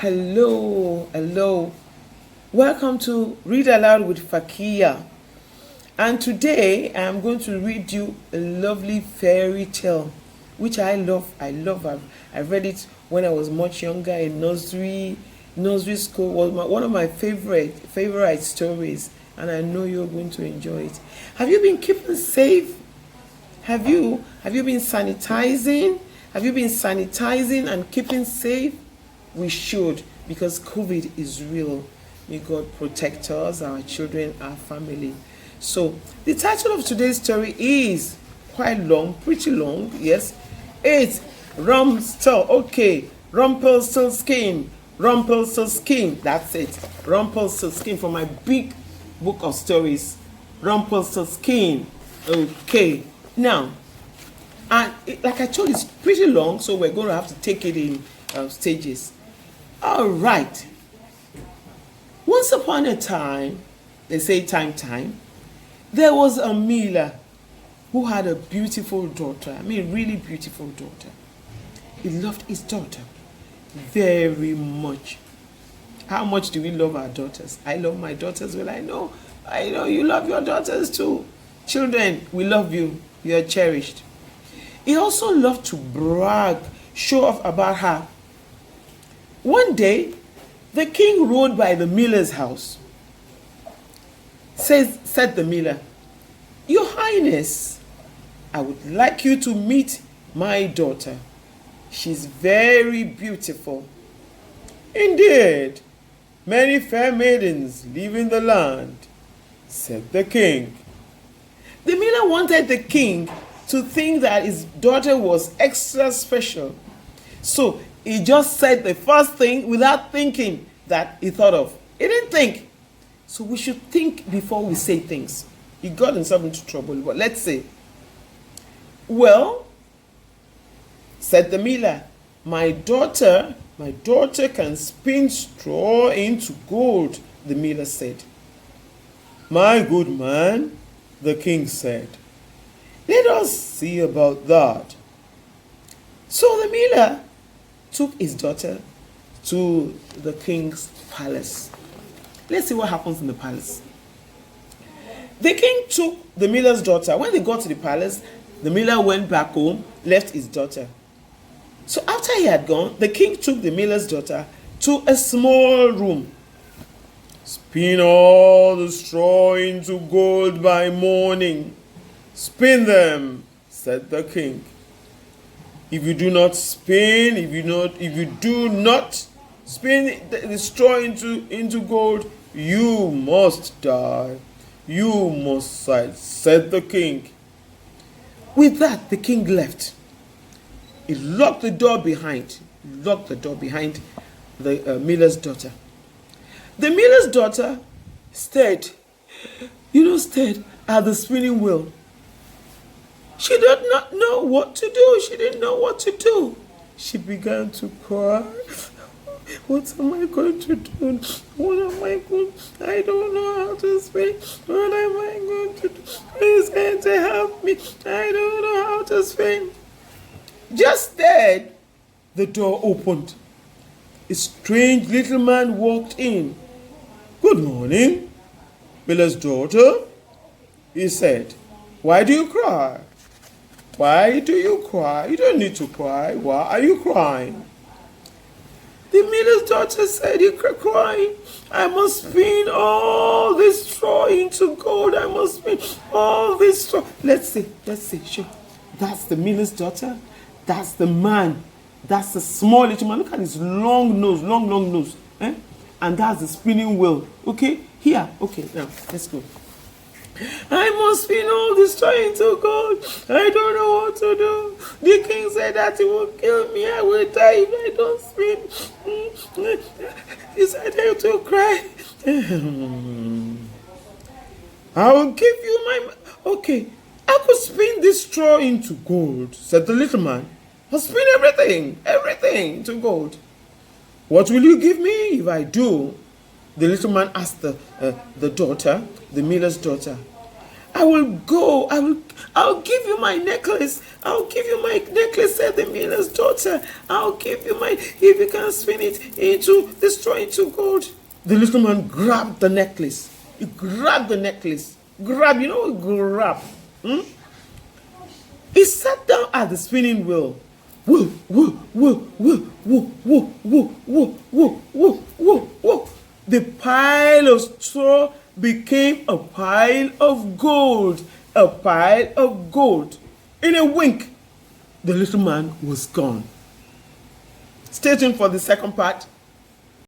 Hello. Welcome to Read Aloud with FAKIYA. And today I'm going to read you a lovely fairy tale, which I love. I've read it when I was much younger in nursery school. Was one of my favorite stories, and I know you're going to enjoy it. Have you been keeping safe? Have you been sanitizing? Have you been sanitizing and keeping safe? We should, because COVID is real. May God protect us, our children, our family. So the title of today's story is quite long, pretty long, yes. It's Rumpestiltskin. That's it. Rumpestiltskin from my big book of stories. Rumpestiltskin. Okay. Now, and like I told you, it's pretty long, so we're going to have to take it in stages. All right. Once upon a time, they say time, there was a miller who had a beautiful daughter. I mean, really beautiful daughter. He loved his daughter very much. How much do we love our daughters? I love my daughters. Well, I know you love your daughters too. Children, we love you. You are cherished. He also loved to brag, show off about her. One day, the king rode by the miller's house. Said the miller, "Your Highness, I would like you to meet my daughter. She's very beautiful." "Indeed, many fair maidens live in the land," said the king. The miller wanted the king to think that his daughter was extra special. So he just said the first thing without thinking that he thought of. He didn't think. So we should think before we say things. He got himself into trouble, but let's say. "Well," said the miller, my daughter can spin straw into gold," the miller said. "My good man," the king said, "let us see about that." So the miller took his daughter to the king's palace. Let's see what happens in the palace. The king took the miller's daughter. When they got to the palace, the miller went back home, left his daughter. So after he had gone, the king took the miller's daughter to a small room. "Spin all the straw into gold by morning. Spin them," said the king. If you do not spin the straw into gold, you must die. You must die," said the king. With that, the king left. He locked the door behind the miller's daughter. The miller's daughter stayed at the spinning wheel. She did not know what to do. She didn't know what to do. She began to cry. "What am I going to do? I don't know how to spin. What am I going to do? Please, to help me. I don't know how to spin." Just then, the door opened. A strange little man walked in. "Good morning, miller's daughter," he said. "Why do you cry? Why do you cry? You don't need to cry. Why are you crying?" The miller's daughter said, "You're crying. I must spin all this straw into gold. I must spin all this straw." Let's see. Sure. That's the miller's daughter. That's the man. That's the small little man. Look at his long nose. And that's the spinning wheel. Okay? Here. Okay, now, let's go. "I must spin all this straw into gold. I don't know what to do. The king said that he will kill me. I will die if I don't spin." He said I have to cry. "I will give you my... Okay, I could spin this straw into gold," said the little man. "I'll spin everything into gold." "What will you give me if I do?" the little man asked the miller's daughter. I will go. I'll give you my necklace. I'll give you my necklace, said the miller's daughter. I'll give you my, if you can spin it into, destroy into gold. The little man grabbed the necklace. He grabbed the necklace. Grab, you know, grab. He sat down at the spinning wheel. Whoa, whoa, whoa, whoa, whoa, whoa, whoa, whoa, whoa, whoa, whoa, whoa. The pile of straw became a pile of gold. A pile of gold. In a wink, the little man was gone. Stay tuned for the second part.